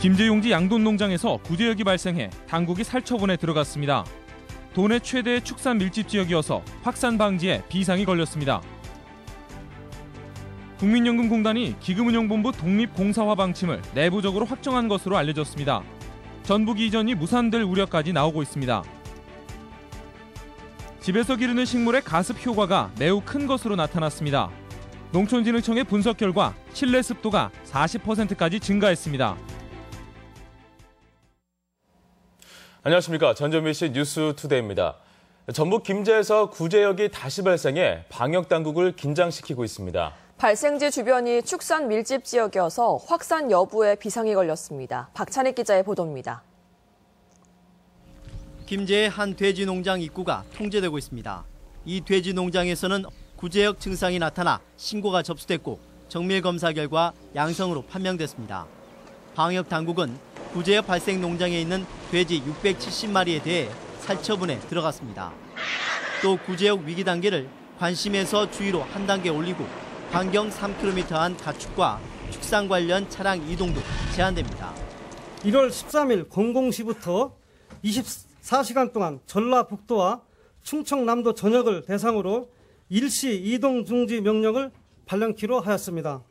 김제용지 양돈농장에서 구제역이 발생해 당국이 살처분에 들어갔습니다. 도내 최대의 축산 밀집 지역이어서 확산 방지에 비상이 걸렸습니다. 국민연금공단이 기금운용본부 독립공사화 방침을 내부적으로 확정한 것으로 알려졌습니다. 전북 이전이 무산될 우려까지 나오고 있습니다. 집에서 기르는 식물의 가습 효과가 매우 큰 것으로 나타났습니다. 농촌진흥청의 분석 결과 실내 습도가 40%까지 증가했습니다. 안녕하십니까. 전주MBC 뉴스투데이입니다. 전북 김제에서 구제역이 다시 발생해 방역당국을 긴장시키고 있습니다. 발생지 주변이 축산 밀집 지역이어서 확산 여부에 비상이 걸렸습니다. 박찬익 기자의 보도입니다. 김제의 한 돼지 농장 입구가 통제되고 있습니다. 이 돼지 농장에서는 구제역 증상이 나타나 신고가 접수됐고 정밀 검사 결과 양성으로 판명됐습니다. 방역 당국은 구제역 발생 농장에 있는 돼지 670마리에 대해 살처분에 들어갔습니다. 또 구제역 위기 단계를 관심에서 주의로 한 단계 올리고 반경 3km 안 가축과 축산 관련 차량 이동도 제한됩니다. 1월 13일 00시부터 24시간 동안 전라북도와 충청남도 전역을 대상으로 일시 이동 중지 명령을 발령키로 하였습니다.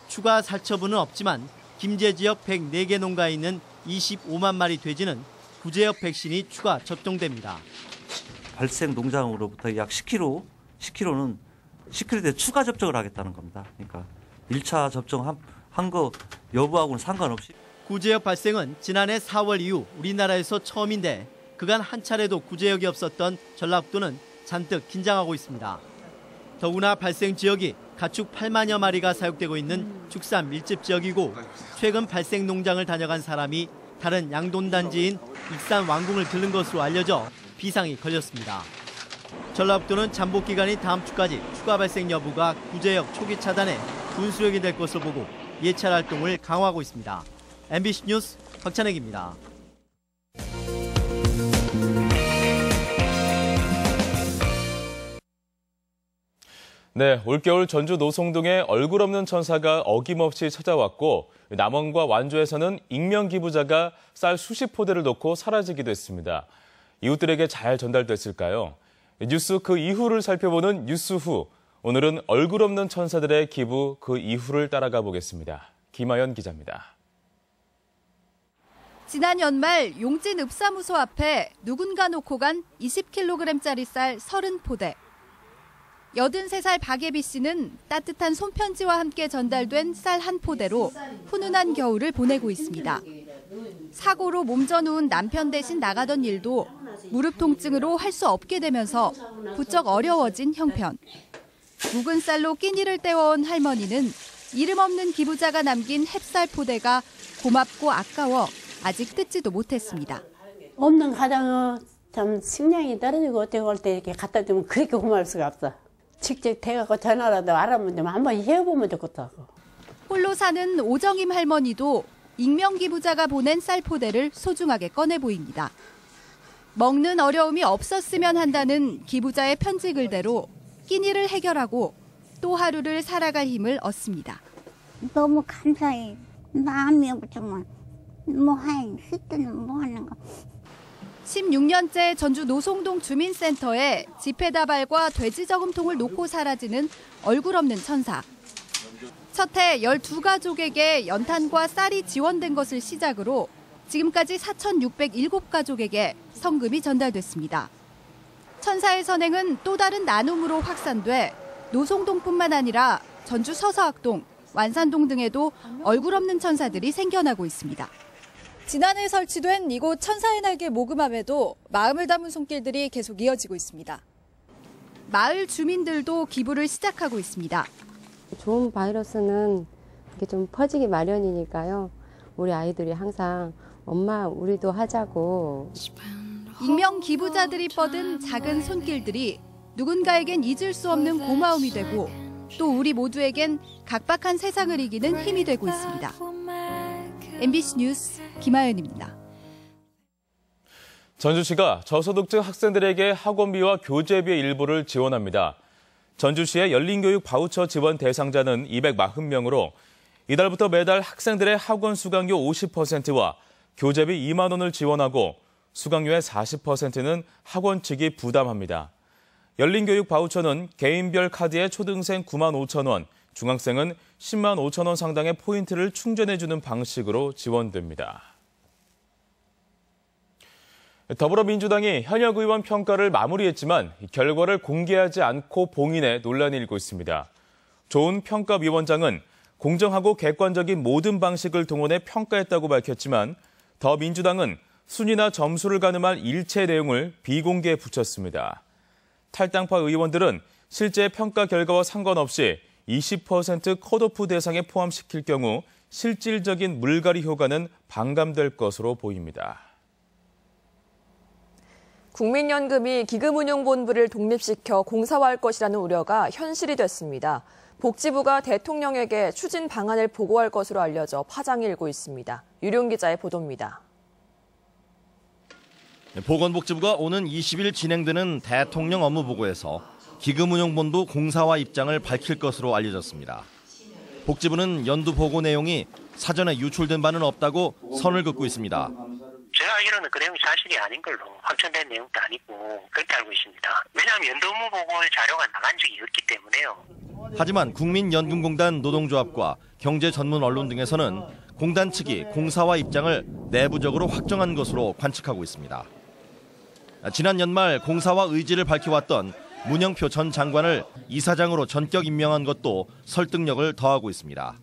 추가 살처분은 없지만 김제 지역 104개 농가에 있는 25만 마리 돼지는 구제역 백신이 추가 접종됩니다. 발생 농장으로부터 약 10km는 10km에 추가 접종을 하겠다는 겁니다. 그러니까 1차 접종한 거 여부하고는 상관없이. 구제역 발생은 지난해 4월 이후 우리나라에서 처음인데 그간 한 차례도 구제역이 없었던 전라북도는 잔뜩 긴장하고 있습니다. 더구나 발생 지역이 가축 8만여 마리가 사육되고 있는 축산 밀집 지역이고 최근 발생 농장을 다녀간 사람이 다른 양돈단지인 익산 왕궁을 들른 것으로 알려져 비상이 걸렸습니다. 전라북도는 잠복 기간이 다음 주까지 추가 발생 여부가 구제역 초기 차단에 분수령이 될 것으로 보고 예찰 활동을 강화하고 있습니다. MBC 뉴스 박찬익입니다. 네, 올겨울 전주 노송동에 얼굴 없는 천사가 어김없이 찾아왔고 남원과 완주에서는 익명 기부자가 쌀 수십 포대를 놓고 사라지기도 했습니다. 이웃들에게 잘 전달됐을까요? 뉴스 그 이후를 살펴보는 뉴스 후. 오늘은 얼굴 없는 천사들의 기부 그 이후를 따라가 보겠습니다. 김하연 기자입니다. 지난 연말 용진 읍사무소 앞에 누군가 놓고 간 20kg짜리 쌀 30포대. 83살 박예비 씨는 따뜻한 손편지와 함께 전달된 쌀 한 포대로 훈훈한 겨울을 보내고 있습니다. 사고로 몸져 누운 남편 대신 나가던 일도 무릎 통증으로 할 수 없게 되면서 부쩍 어려워진 형편. 묵은 쌀로 끼니를 때워온 할머니는 이름 없는 기부자가 남긴 햅쌀 포대가 고맙고 아까워 아직 뜯지도 못했습니다. 없는 가장은 참 식량이 떨어지고 어떻게 올 때 이렇게 갖다 주면 그렇게 고마울 수가 없어. 직접 대갖고 전화라도 알아보면 좀 한번 해보면 좋겠다고. 홀로 사는 오정임 할머니도 익명 기부자가 보낸 쌀 포대를 소중하게 꺼내 보입니다. 먹는 어려움이 없었으면 한다는 기부자의 편지 글대로 끼니를 해결하고 또 하루를 살아갈 힘을 얻습니다. 너무 감사해. 마음이 없지만 할 때는 뭐 하는 거. 16년째 전주 노송동 주민센터에 지폐다발과 돼지 저금통을 놓고 사라지는 얼굴 없는 천사. 첫 해 12가족에게 연탄과 쌀이 지원된 것을 시작으로 지금까지 4,607가족에게 성금이 전달됐습니다. 천사의 선행은 또 다른 나눔으로 확산돼 노송동뿐만 아니라 전주 서서학동, 완산동 등에도 얼굴 없는 천사들이 생겨나고 있습니다. 지난해 설치된 이곳 천사의 날개 모금함에도 마음을 담은 손길들이 계속 이어지고 있습니다. 마을 주민들도 기부를 시작하고 있습니다. 좋은 바이러스는 이렇게 좀 퍼지기 마련이니까요. 우리 아이들이 항상 엄마 우리도 하자고. 익명 기부자들이 뻗은 작은 손길들이 누군가에겐 잊을 수 없는 고마움이 되고 또 우리 모두에겐 각박한 세상을 이기는 힘이 되고 있습니다. MBC 뉴스 김하연입니다. 전주시가 저소득층 학생들에게 학원비와 교재비의 일부를 지원합니다. 전주시의 열린교육 바우처 지원 대상자는 240명으로 이달부터 매달 학생들의 학원 수강료 50%와 교재비 2만 원을 지원하고 수강료의 40%는 학원 측이 부담합니다. 열린교육 바우처는 개인별 카드에 초등생 9만 5천 원, 중학생은 10만 5천 원 상당의 포인트를 충전해주는 방식으로 지원됩니다. 더불어민주당이 현역 의원 평가를 마무리했지만 결과를 공개하지 않고 봉인해 논란이 일고 있습니다. 조은평가위원장은 공정하고 객관적인 모든 방식을 동원해 평가했다고 밝혔지만 더민주당은 순위나 점수를 가늠할 일체 내용을 비공개에 붙였습니다. 탈당파 의원들은 실제 평가 결과와 상관없이 20% 컷오프 대상에 포함시킬 경우 실질적인 물갈이 효과는 반감될 것으로 보입니다. 국민연금이 기금운용본부를 독립시켜 공사화할 것이라는 우려가 현실이 됐습니다. 복지부가 대통령에게 추진 방안을 보고할 것으로 알려져 파장이 일고 있습니다. 유룡 기자의 보도입니다. 보건복지부가 오는 20일 진행되는 대통령 업무보고에서 기금운용본부 공사화 입장을 밝힐 것으로 알려졌습니다. 복지부는 연두 보고 내용이 사전에 유출된 바는 없다고 선을 긋고 있습니다. 제가 알기로는 그 내용이 사실이 아닌 걸로 확정된 내용도 아니고 그렇게 알고 있습니다. 왜냐하면 연두 업무보고의 자료가 나간 적이 없기 때문에요. 하지만 국민연금공단 노동조합과 경제전문 언론 등에서는 공단 측이 공사화 입장을 내부적으로 확정한 것으로 관측하고 있습니다. 지난 연말 공사화 의지를 밝혀왔던 문영표 전 장관을 이사장으로 전격 임명한 것도 설득력을 더하고 있습니다.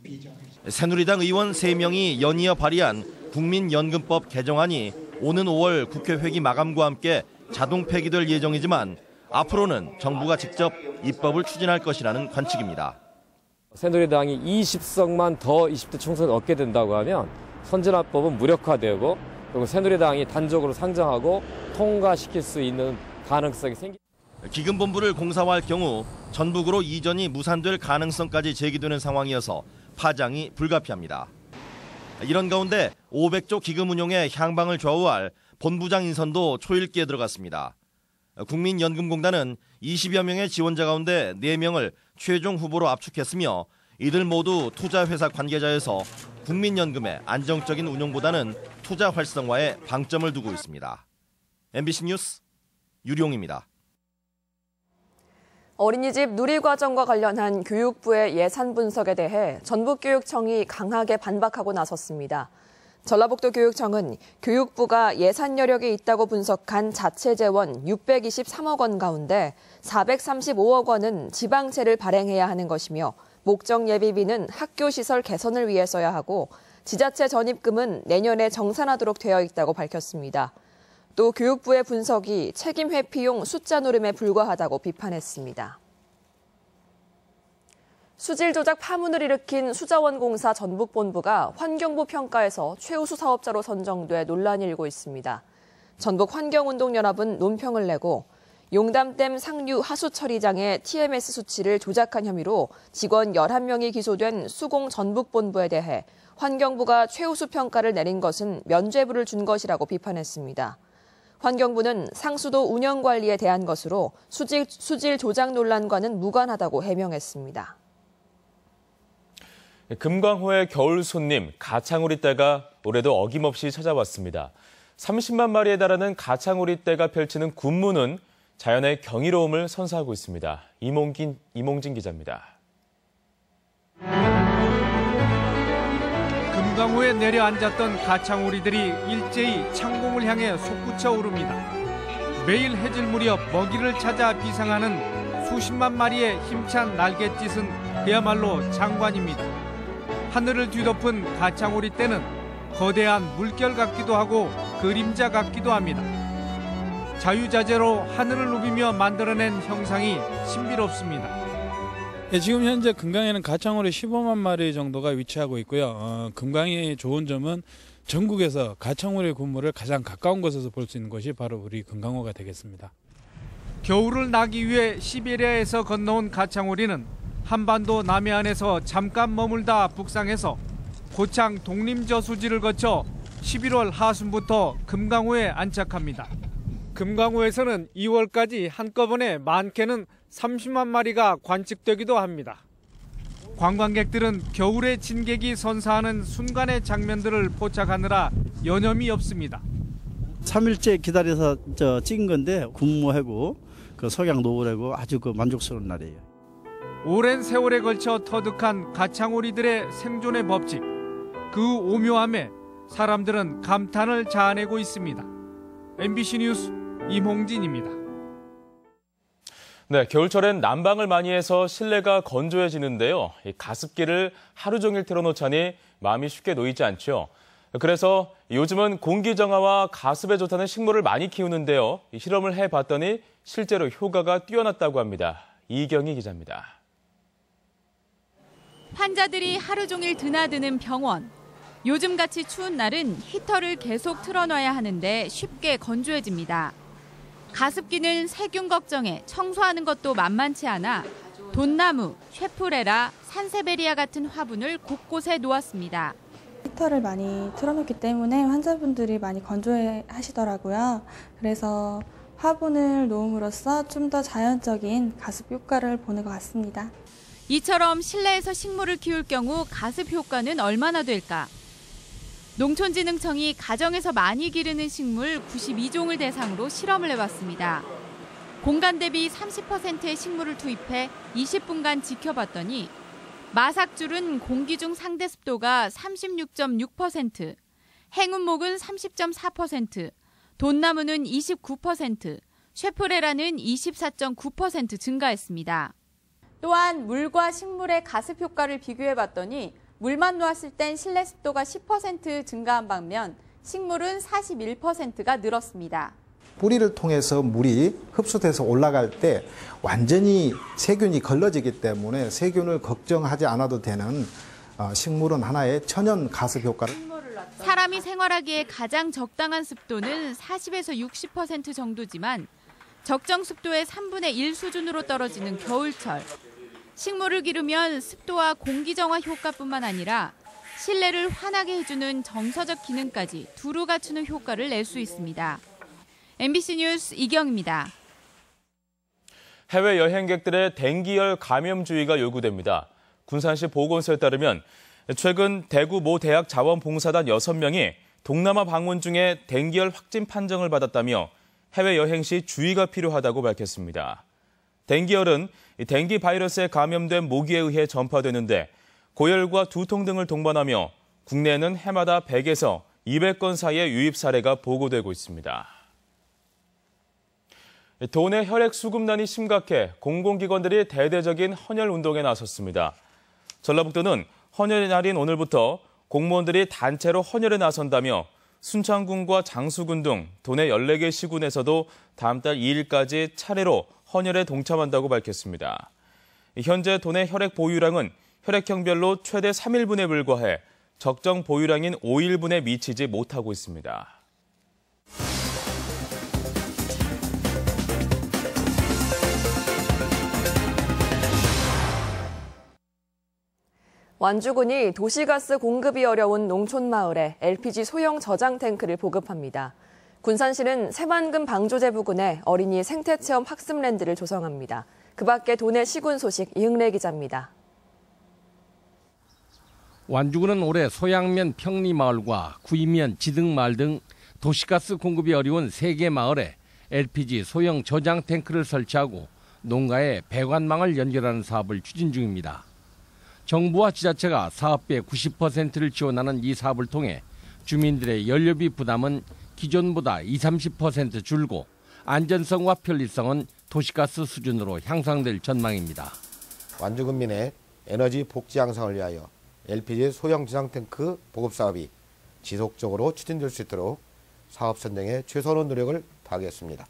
새누리당 의원 3명이 연이어 발의한 국민연금법 개정안이 오는 5월 국회 회기 마감과 함께 자동 폐기될 예정이지만 앞으로는 정부가 직접 입법을 추진할 것이라는 관측입니다. 새누리당이 20석만 더 20대 총선을 얻게 된다고 하면 선진화법은 무력화되고 그리고 새누리당이 단적으로 상정하고 통과시킬 수 있는 가능성이 생깁니다. 기금본부를 공사화할 경우 전북으로 이전이 무산될 가능성까지 제기되는 상황이어서 파장이 불가피합니다. 이런 가운데 500조 기금 운용의 향방을 좌우할 본부장 인선도 초읽기에 들어갔습니다. 국민연금공단은 20여 명의 지원자 가운데 4명을 최종 후보로 압축했으며 이들 모두 투자회사 관계자여서 국민연금의 안정적인 운용보다는 투자 활성화에 방점을 두고 있습니다. MBC 뉴스 유룡입니다. 어린이집 누리과정과 관련한 교육부의 예산 분석에 대해 전북교육청이 강하게 반박하고 나섰습니다. 전라북도 교육청은 교육부가 예산 여력이 있다고 분석한 자체 재원 623억 원 가운데 435억 원은 지방채를 발행해야 하는 것이며 목적 예비비는 학교시설 개선을 위해 써야 하고 지자체 전입금은 내년에 정산하도록 되어 있다고 밝혔습니다. 또 교육부의 분석이 책임 회피용 숫자 노름에 불과하다고 비판했습니다. 수질 조작 파문을 일으킨 수자원공사 전북본부가 환경부 평가에서 최우수 사업자로 선정돼 논란이 일고 있습니다. 전북환경운동연합은 논평을 내고 용담댐 상류 하수 처리장의 TMS 수치를 조작한 혐의로 직원 11명이 기소된 수공 전북본부에 대해 환경부가 최우수 평가를 내린 것은 면죄부를 준 것이라고 비판했습니다. 환경부는 상수도 운영 관리에 대한 것으로 수질 조작 논란과는 무관하다고 해명했습니다. 금강호의 겨울 손님 가창오리떼가 올해도 어김없이 찾아왔습니다. 30만 마리에 달하는 가창오리떼가 펼치는 군무는 자연의 경이로움을 선사하고 있습니다. 이몽진 기자입니다. 금강호에 내려앉았던 가창오리들이 일제히 창공을 향해 솟구쳐 오릅니다. 매일 해질 무렵 먹이를 찾아 비상하는 수십만 마리의 힘찬 날갯짓은 그야말로 장관입니다. 하늘을 뒤덮은 가창오리 떼는 거대한 물결 같기도 하고 그림자 같기도 합니다. 자유자재로 하늘을 누비며 만들어낸 형상이 신비롭습니다. 지금 현재 금강에는 가창오리 15만 마리 정도가 위치하고 있고요. 금강이 좋은 점은 전국에서 가창오리 군무를 가장 가까운 곳에서 볼 수 있는 곳이 바로 우리 금강호가 되겠습니다. 겨울을 나기 위해 시베리아에서 건너온 가창오리는 한반도 남해안에서 잠깐 머물다 북상해서 고창 독림저수지를 거쳐 11월 하순부터 금강호에 안착합니다. 금강호에서는 2월까지 한꺼번에 많게는 30만 마리가 관측되기도 합니다. 관광객들은 겨울에 진객이 선사하는 순간의 장면들을 포착하느라 여념이 없습니다. 3일째 기다려서 찍은 건데 군무하고 그 석양 노을하고 아주 만족스러운 날이에요. 오랜 세월에 걸쳐 터득한 가창오리들의 생존의 법칙. 그 오묘함에 사람들은 감탄을 자아내고 있습니다. MBC 뉴스 임홍진입니다. 네, 겨울철엔 난방을 많이 해서 실내가 건조해지는데요. 이 가습기를 하루 종일 틀어놓자니 마음이 쉽게 놓이지 않죠. 그래서 요즘은 공기 정화와 가습에 좋다는 식물을 많이 키우는데요. 실험을 해봤더니 실제로 효과가 뛰어났다고 합니다. 이경희 기자입니다. 환자들이 하루 종일 드나드는 병원. 요즘같이 추운 날은 히터를 계속 틀어놔야 하는데 쉽게 건조해집니다. 가습기는 세균 걱정에 청소하는 것도 만만치 않아 돈나무, 쇠푸레라, 산세베리아 같은 화분을 곳곳에 놓았습니다. 히터를 많이 틀어놓기 때문에 환자분들이 많이 건조해 하시더라고요. 그래서 화분을 놓음으로써 좀 더 자연적인 가습 효과를 보는 것 같습니다. 이처럼 실내에서 식물을 키울 경우 가습 효과는 얼마나 될까? 농촌진흥청이 가정에서 많이 기르는 식물 92종을 대상으로 실험을 해봤습니다. 공간 대비 30%의 식물을 투입해 20분간 지켜봤더니 마삭줄은 공기 중 상대 습도가 36.6%, 행운목은 30.4%, 돈나무는 29%, 쇠푸레라는 24.9% 증가했습니다. 또한 물과 식물의 가습 효과를 비교해봤더니 물만 놓았을 땐 실내 습도가 10% 증가한 반면 식물은 41%가 늘었습니다. 뿌리를 통해서 물이 흡수돼서 올라갈 때 완전히 세균이 걸러지기 때문에 세균을 걱정하지 않아도 되는 식물은 하나의 천연 가습 효과를. 사람이 생활하기에 가장 적당한 습도는 40에서 60% 정도지만 적정 습도의 3분의 1 수준으로 떨어지는 겨울철. 식물을 기르면 습도와 공기 정화 효과뿐만 아니라 실내를 환하게 해주는 정서적 기능까지 두루 갖추는 효과를 낼 수 있습니다. MBC 뉴스 이경입니다. 해외 여행객들의 댕기열 감염 주의가 요구됩니다. 군산시 보건소에 따르면 최근 대구 모 대학 자원봉사단 6명이 동남아 방문 중에 댕기열 확진 판정을 받았다며 해외 여행 시 주의가 필요하다고 밝혔습니다. 댕기열은 댕기 바이러스에 감염된 모기에 의해 전파되는데 고열과 두통 등을 동반하며 국내에는 해마다 100에서 200건 사이의 유입 사례가 보고되고 있습니다. 도내 혈액 수급난이 심각해 공공기관들이 대대적인 헌혈 운동에 나섰습니다. 전라북도는 헌혈의 날인 오늘부터 공무원들이 단체로 헌혈에 나선다며 순창군과 장수군 등 도내 14개 시군에서도 다음 달 2일까지 차례로 헌혈에 동참한다고 밝혔습니다. 현재 도내 혈액 보유량은 혈액형별로 최대 3일분에 불과해 적정 보유량인 5일분에 미치지 못하고 있습니다. 완주군이 도시가스 공급이 어려운 농촌마을에 LPG 소형 저장 탱크를 보급합니다. 군산시는 새만금 방조제 부근에 어린이 생태체험 학습랜드를 조성합니다. 그 밖에 도내 시군 소식 이흥래 기자입니다. 완주군은 올해 소양면 평리마을과 구이면 지등마을 등 도시가스 공급이 어려운 3개 마을에 LPG 소형 저장 탱크를 설치하고 농가에 배관망을 연결하는 사업을 추진 중입니다. 정부와 지자체가 사업비의 90%를 지원하는 이 사업을 통해 주민들의 연료비 부담은 기존보다 20-30% 줄고 안전성과 편리성은 도시가스 수준으로 향상될 전망입니다. 완주군민의 에너지 복지 향상을 위하여 LPG 소형 저장 탱크 보급 사업이 지속적으로 추진될 수 있도록 사업 선정에 최선의 노력을 다하겠습니다.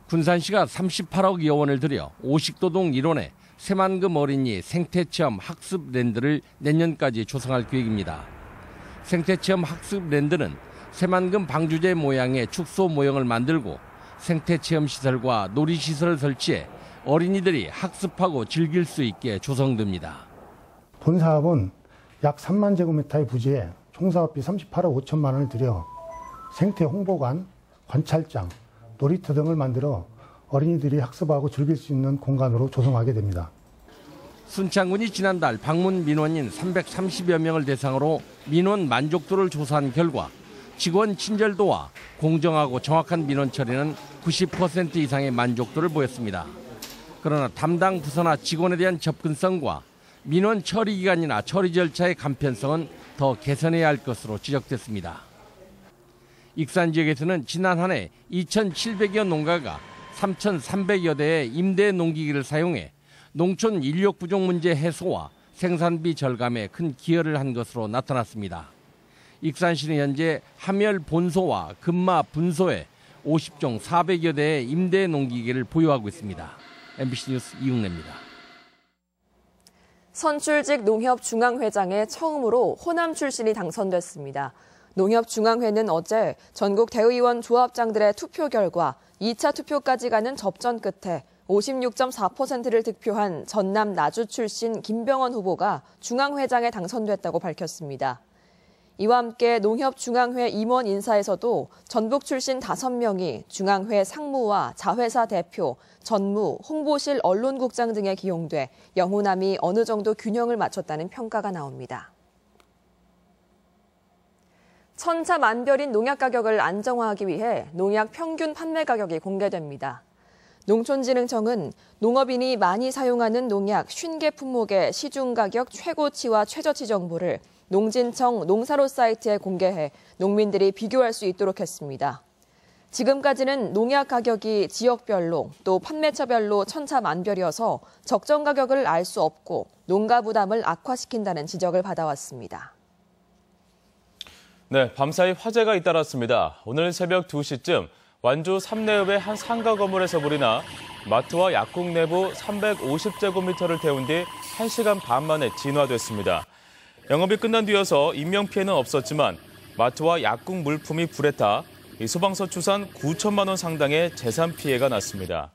군산시가 38억여 원을 들여 오식도동 일원에 새만금 어린이 생태체험 학습랜드를 내년까지 조성할 계획입니다. 생태체험 학습랜드는 새만금 방주제 모양의 축소 모형을 만들고 생태체험 시설과 놀이시설을 설치해 어린이들이 학습하고 즐길 수 있게 조성됩니다. 본 사업은 약 3만 제곱미터의 부지에 총 사업비 38억 5천만 원을 들여 생태 홍보관, 관찰장, 놀이터 등을 만들어 어린이들이 학습하고 즐길 수 있는 공간으로 조성하게 됩니다. 순창군이 지난달 방문 민원인 330여 명을 대상으로 민원 만족도를 조사한 결과 직원 친절도와 공정하고 정확한 민원 처리는 90% 이상의 만족도를 보였습니다. 그러나 담당 부서나 직원에 대한 접근성과 민원 처리 기간이나 처리 절차의 간편성은 더 개선해야 할 것으로 지적됐습니다. 익산 지역에서는 지난 한 해 2,700여 농가가 3,300여 대의 임대 농기기를 사용해 농촌 인력 부족 문제 해소와 생산비 절감에 큰 기여를 한 것으로 나타났습니다. 익산시는 현재 함열 본소와 금마 분소에 50종 400여 대의 임대 농기기를 보유하고 있습니다. MBC 뉴스 이웅래입니다. 선출직 농협중앙회장에 처음으로 호남 출신이 당선됐습니다. 농협중앙회는 어제 전국 대의원 조합장들의 투표 결과 2차 투표까지 가는 접전 끝에 56.4%를 득표한 전남 나주 출신 김병원 후보가 중앙회장에 당선됐다고 밝혔습니다. 이와 함께 농협중앙회 임원 인사에서도 전북 출신 5명이 중앙회 상무와 자회사 대표, 전무, 홍보실 언론국장 등에 기용돼 영호남이 어느 정도 균형을 맞췄다는 평가가 나옵니다. 천차만별인 농약 가격을 안정화하기 위해 농약 평균 판매 가격이 공개됩니다. 농촌진흥청은 농업인이 많이 사용하는 농약 50개 품목의 시중 가격 최고치와 최저치 정보를 농진청 농사로 사이트에 공개해 농민들이 비교할 수 있도록 했습니다. 지금까지는 농약 가격이 지역별로 또 판매처별로 천차만별이어서 적정 가격을 알 수 없고 농가 부담을 악화시킨다는 지적을 받아왔습니다. 네, 밤사이 화재가 잇따랐습니다. 오늘 새벽 2시쯤 완주 삼내읍의 한 상가 건물에서 불이 나 마트와 약국 내부 350제곱미터를 태운 뒤 1시간 반 만에 진화됐습니다. 영업이 끝난 뒤여서 인명피해는 없었지만 마트와 약국 물품이 불에 타 소방서 추산 9천만 원 상당의 재산 피해가 났습니다.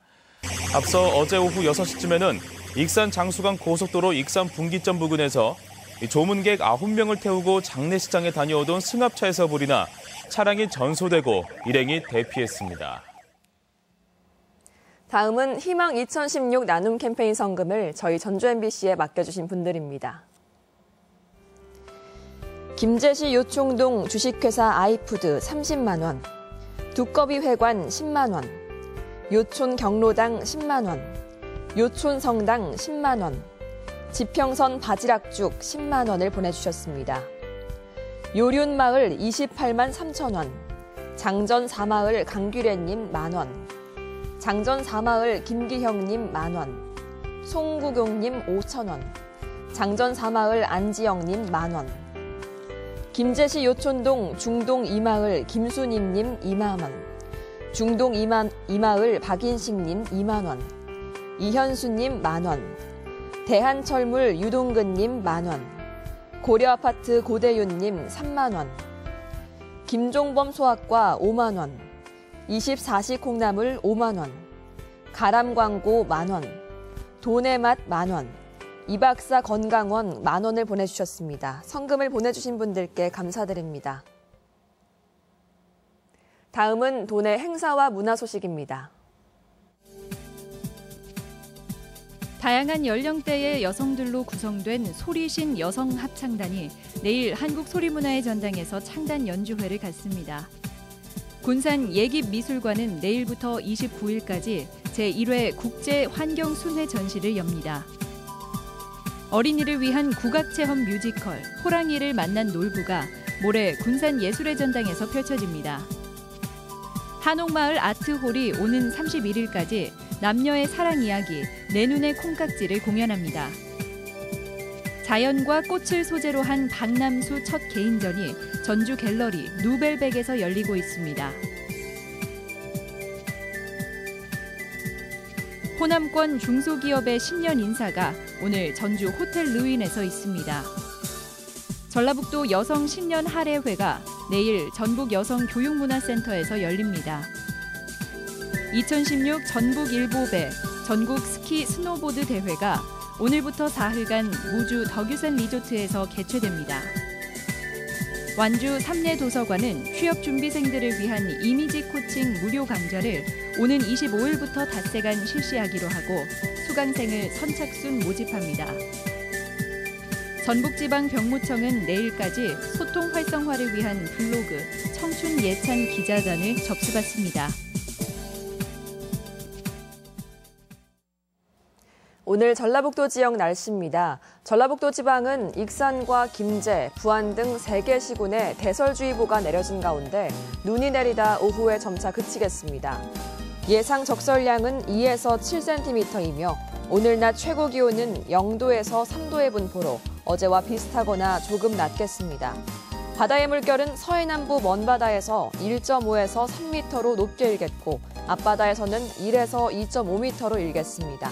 앞서 어제 오후 6시쯤에는 익산 장수강 고속도로 익산 분기점 부근에서 조문객 9명을 태우고 장례식장에 다녀오던 승합차에서 불이 나 차량이 전소되고 일행이 대피했습니다. 다음은 희망 2016 나눔 캠페인 성금을 저희 전주 MBC에 맡겨주신 분들입니다. 김제시 요총동 주식회사 아이푸드 30만 원, 두꺼비 회관 10만 원, 요촌 경로당 10만 원, 요촌 성당 10만 원, 지평선 바지락죽 10만 원을 보내주셨습니다. 요륜마을 28만 3천 원, 장전 4마을 강규래님 만원, 장전 4마을 김기형님 만원, 송구경님 5천 원, 장전 4마을 안지영님 만원, 김제시 요촌동 중동 2마을 김수님님 2만 원, 중동 2마을 박인식님 2만 원, 이현수님 만원, 대한철물 유동근님 만원, 고려아파트 고대윤님 3만 원, 김종범 소학과 5만 원, 24시 콩나물 5만 원, 가람광고 만원, 돈의 맛 만원, 이박사 건강원 만원을 보내주셨습니다. 성금을 보내주신 분들께 감사드립니다. 다음은 도내 행사와 문화 소식입니다. 다양한 연령대의 여성들로 구성된 소리신 여성 합창단이 내일 한국소리문화의 전당에서 창단 연주회를 갖습니다. 군산 예깁미술관은 내일부터 29일까지 제1회 국제환경순회 전시를 엽니다. 어린이를 위한 국악체험 뮤지컬 호랑이를 만난 놀부가 모레 군산 예술의 전당에서 펼쳐집니다. 한옥마을 아트홀이 오는 31일까지 남녀의 사랑 이야기, 내 눈의 콩깍지를 공연합니다. 자연과 꽃을 소재로 한 박남수 첫 개인전이 전주 갤러리 누벨백에서 열리고 있습니다. 호남권 중소기업의 신년 인사가 오늘 전주 호텔 르윈에서 있습니다. 전라북도 여성 신년 할애회가 내일 전북 여성교육문화센터에서 열립니다. 2016 전북 일보배 전국 스키 스노보드 대회가 오늘부터 4일간 무주 덕유산 리조트에서 개최됩니다. 완주 삼내도서관은 취업준비생들을 위한 이미지 코칭 무료 강좌를 오는 25일부터 닷새간 실시하기로 하고 수강생을 선착순 모집합니다. 전북지방병무청은 내일까지 소통 활성화를 위한 블로그 청춘 예찬 기자단을 접수받습니다. 오늘 전라북도 지역 날씨입니다. 전라북도 지방은 익산과 김제, 부안 등 3개 시군에 대설주의보가 내려진 가운데 눈이 내리다 오후에 점차 그치겠습니다. 예상 적설량은 2에서 7cm이며 오늘 낮 최고 기온은 0도에서 3도의 분포로 어제와 비슷하거나 조금 낮겠습니다. 바다의 물결은 서해남부 먼바다에서 1.5에서 3m로 높게 일겠고 앞바다에서는 1에서 2.5m로 일겠습니다.